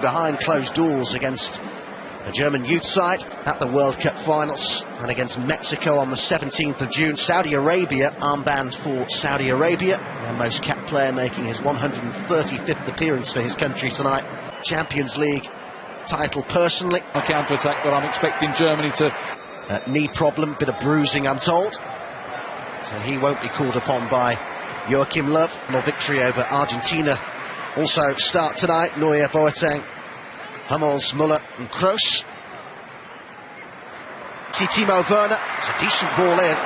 behind closed doors against the German youth side at the World Cup finals, and against Mexico on the 17th of June. Saudi Arabia, armband for Saudi Arabia, their most capped player making his 135th appearance for his country tonight. Champions League title personally. A counter-attack, but I'm expecting Germany to... knee problem, bit of bruising I'm told, so he won't be called upon by Joachim Löw. More victory over Argentina. Also start tonight, Neuer, Boateng, Hummels, Müller and Kroos. See Timo Werner, it's a decent ball in,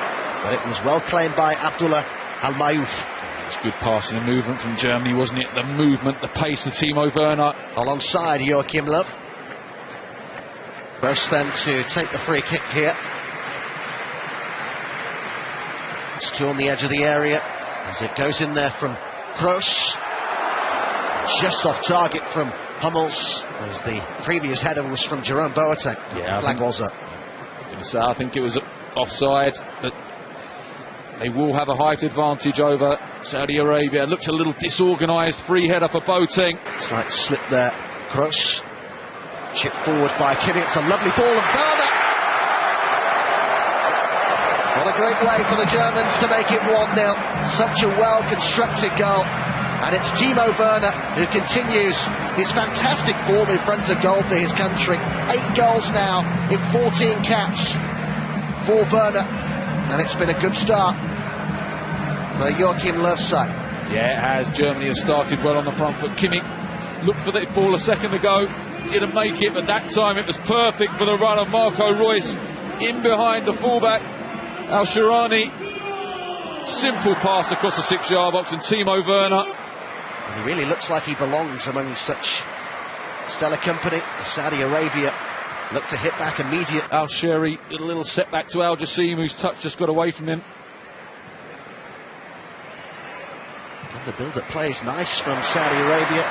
but it was well claimed by Abdullah Al-Mayouf. It was good passing and movement from Germany, wasn't it? The movement, the pace of Timo Werner. Alongside Joachim Löw. Kroos then to take the free kick here. It's two on the edge of the area as it goes in there from Kroos. Just off target from Hummels, as the previous header was from Jerome Boateng. Yeah, the flag was up. I think it was offside, but they will have a height advantage over Saudi Arabia. Looked a little disorganised, free header for Boateng. Slight slip there, Kroos. Chip forward by Kimmich, it's a lovely ball of Werner. What a great way for the Germans to make it 1-0. Such a well-constructed goal. And it's Timo Werner who continues his fantastic form in front of goal for his country. 8 goals now in 14 caps for Werner. And it's been a good start for Joachim Löw's side. Yeah, it has. Germany has started well on the front foot. Kimmich looked for that ball a second ago. Didn't make it, but that time it was perfect for the run of Marco Reus in behind the fullback Al-Shirani. Simple pass across the 6-yard box, and Timo Werner. And he really looks like he belongs among such stellar company. Saudi Arabia look to hit back immediate. Al-Shiri did a little setback to Al Jassim, whose touch just got away from him. And the build-up play is nice from Saudi Arabia.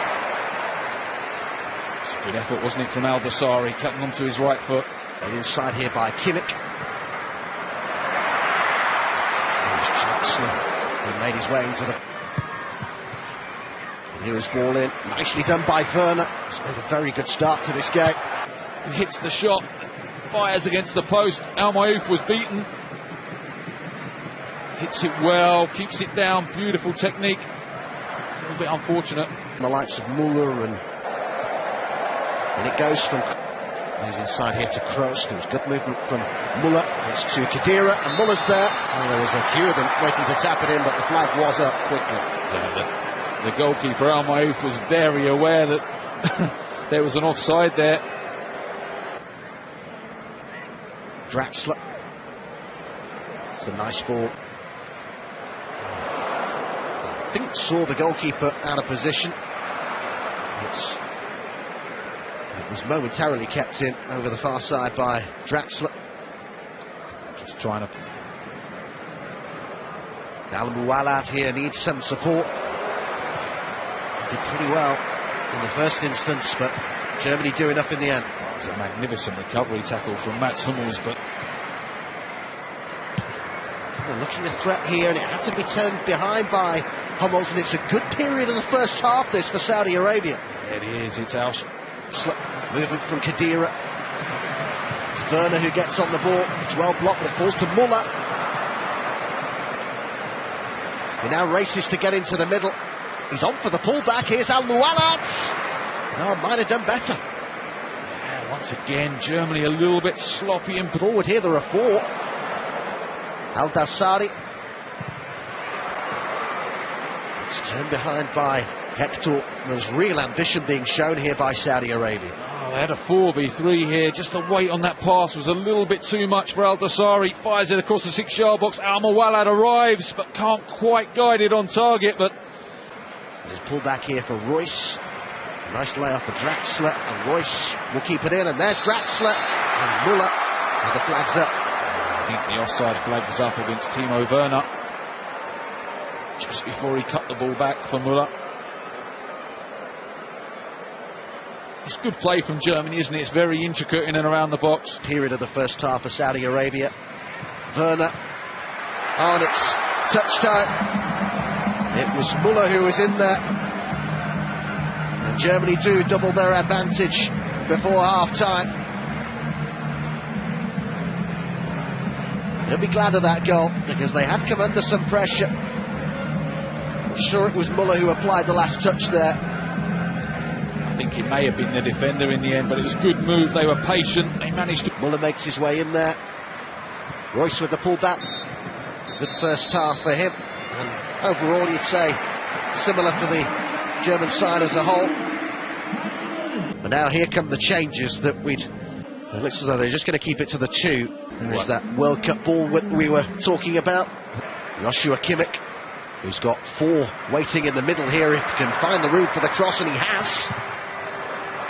It's a good effort, wasn't it, from Al Dasari, cutting onto his right foot. And inside here by Kimmich. He made his way into the... And here is ball in, nicely done by Werner. He's made a very good start to this game. He hits the shot, fires against the post. Al-Mayouf was beaten. Hits it well, keeps it down, beautiful technique. A little bit unfortunate. The likes of Müller and it goes from... He's inside here to Kroos. There was good movement from Müller. It's to Khedira, and Muller's there. And there was a few of them waiting to tap it in, but the flag was up quickly. Yeah, the goalkeeper Al-Mayouf was very aware that there was an offside there. Draxler. It's a nice ball. I think saw the goalkeeper out of position. It was momentarily kept in over the far side by Draxler. Just trying to... Al-Muwalad here needs some support. Did pretty well in the first instance, but Germany do enough in the end. It was a magnificent recovery tackle from Mats Hummels, but... Well, looking a threat here, and it had to be turned behind by Hummels, and it's a good period in the first half, this, for Saudi Arabia. It is, it's out. Movement from Khedira. It's Werner who gets on the ball. It's well blocked, but it falls to Müller. He now races to get into the middle. He's on for the pullback. Here's Al-Muwalad. No, might have done better. Yeah, once again, Germany a little bit sloppy and forward here. There are 4. Al-Dasari. It's turned behind by Hector. There's real ambition being shown here by Saudi Arabia. Oh, they had a 4v3 here. Just the weight on that pass was a little bit too much for Al-Dasari. Fires it across the 6-yard box. Al-Muwalad arrives, but can't quite guide it on target. But there's a pullback here for Reus. Nice layoff for Draxler, and Reus will keep it in. And there's Draxler and Müller. And the flag's up. I think the offside flag was up against Timo Werner just before he cut the ball back for Müller. It's good play from Germany, isn't it? It's very intricate in and around the box. Period of the first half for Saudi Arabia. Werner. Oh, and it's touch time. It was Müller who was in there. And Germany do double their advantage before half-time. They'll be glad of that goal, because they had come under some pressure. I'm sure it was Müller who applied the last touch there. I think it may have been the defender in the end, but it was a good move. They were patient, they managed to... Müller makes his way in there. Royce with the pullback. Good first half for him. And overall, you'd say similar for the German side as a whole. But now here come the changes that it looks as though they're just going to keep it to the 2. There is that World Cup ball we were talking about. Joshua Kimmich, who's got 4 waiting in the middle here, if he can find the room for the cross, and he has.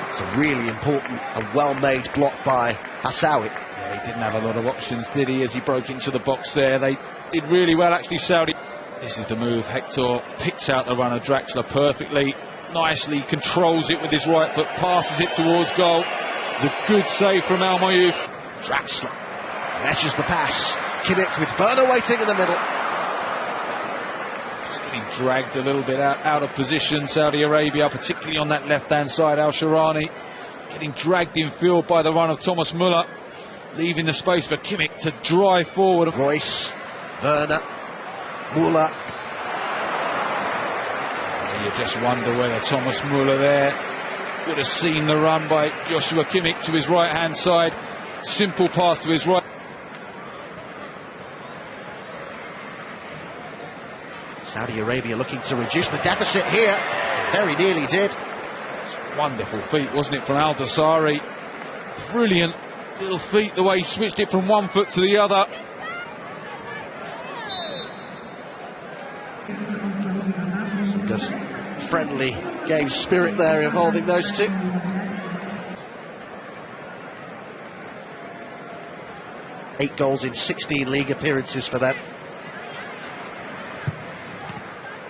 It's a really important and well-made block by Hassawi. Yeah, he didn't have a lot of options, did he, as he broke into the box there. They did really well, actually, Saudi. This is the move. Hector picks out the runner, Draxler, perfectly. Nicely controls it with his right foot, passes it towards goal. It's a good save from Al Mayouf. Draxler measures the pass. Kimmich with Werner waiting in the middle. Just getting dragged a little bit out of position, Saudi Arabia, particularly on that left-hand side. Al-Sharani getting dragged in field by the run of Thomas Müller, leaving the space for Kimmich to drive forward. Royce, Werner, Müller. You just wonder whether Thomas Müller there would have seen the run by Joshua Kimmich to his right-hand side. Simple pass to his right. Saudi Arabia looking to reduce the deficit here. Very nearly did. Wonderful feet, wasn't it, from Al Dasari? Brilliant little feet, the way he switched it from one foot to the other. Some good friendly game spirit there involving those two. Eight goals in 16 league appearances for them.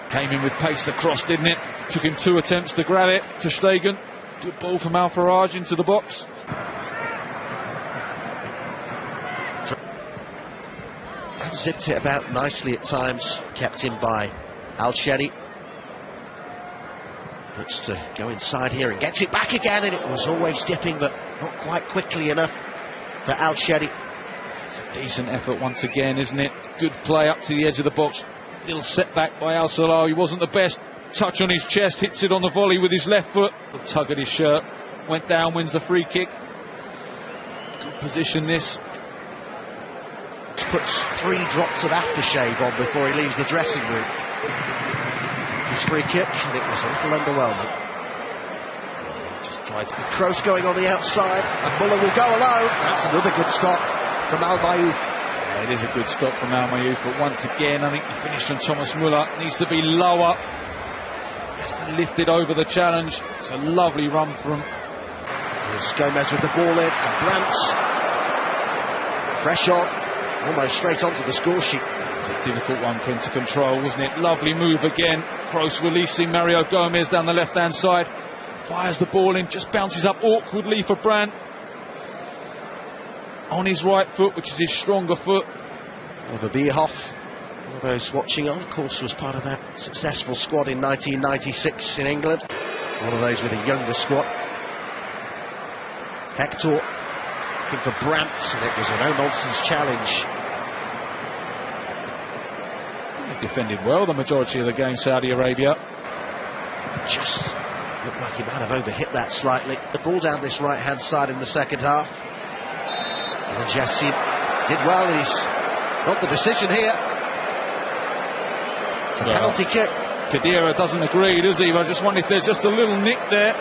Came in with pace across, didn't it? Took him 2 attempts to grab it. Ter Stegen. Good ball from Al Faraj into the box. Zipped it about nicely at times, kept in by Al-Sheri. Looks to go inside here and gets it back again, and it was always dipping, but not quite quickly enough for Al-Sheri. It's a decent effort once again, isn't it? Good play up to the edge of the box. Little setback by Al Salah. He wasn't the best. Touch on his chest, hits it on the volley with his left foot. A tug at his shirt, went down, wins the free kick. Good position this. Puts 3 drops of aftershave on before he leaves the dressing room. His free kick, and it was a little underwhelming. Just tried to... Kroos going on the outside, and Müller will go alone. That's another good stop from Al Mayouf. Yeah, it is a good stop from Al Mayouf, but once again, I think the finish from Thomas Müller needs to be lower. Has to lift it over the challenge. It's a lovely run from... Here's Gomez with the ball in, and Brandt. Fresh on. Almost straight onto the score sheet. It's a difficult one for him to control, wasn't it? Lovely move again. Kroos releasing Mario Gomez down the left-hand side. Fires the ball in, just bounces up awkwardly for Brandt. On his right foot, which is his stronger foot. Oliver Bierhoff, one of those watching on, of course, was part of that successful squad in 1996 in England. One of those with a younger squad. Hector for Brandt, and it was a no-nonsense challenge. He defended well the majority of the game, Saudi Arabia. Just looked like he might have overhit that slightly. The ball down this right-hand side in the second half. And Jassim did well, and he's got the decision here. It's a penalty kick. Khedira doesn't agree, does he? But I just wonder if there's just a little nick there.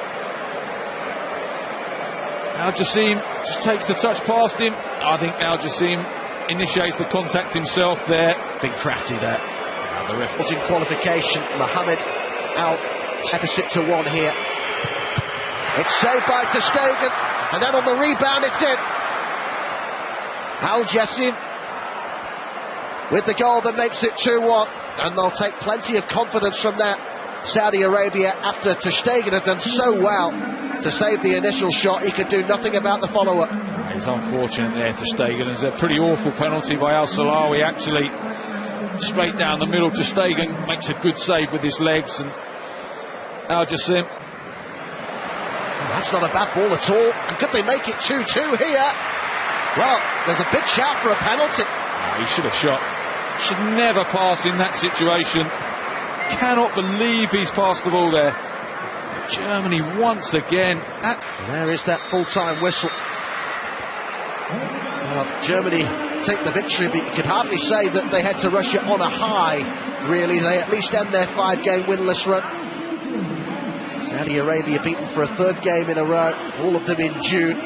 Al Jassim just takes the touch past him. I think Al Jassim initiates the contact himself there. Big crafty there. The ref was in qualification. Mohamed Al deficit to 1 here. It's saved by Ter Stegen, and then on the rebound it's in. Al Jassim with the goal that makes it 2-1, and they'll take plenty of confidence from that. Saudi Arabia, after Ter Stegen had done so well to save the initial shot, he could do nothing about the follow-up. It's unfortunate there, Ter Stegen. It's a pretty awful penalty by Al Salawi, actually. Straight down the middle, Ter Stegen makes a good save with his legs, and Al Jassim That's not a bad ball at all. And could they make it 2-2 here? Well, there's a big shout for a penalty. He should have shot. Should never pass in that situation. Cannot believe he's passed the ball there. Germany once again. There is that full-time whistle. Well, Germany take the victory, but you could hardly say that they head to Russia on a high, really. They at least end their 5-game winless run. Saudi Arabia beaten for a 3rd game in a row, all of them in June.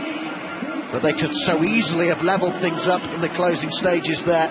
But they could so easily have levelled things up in the closing stages there.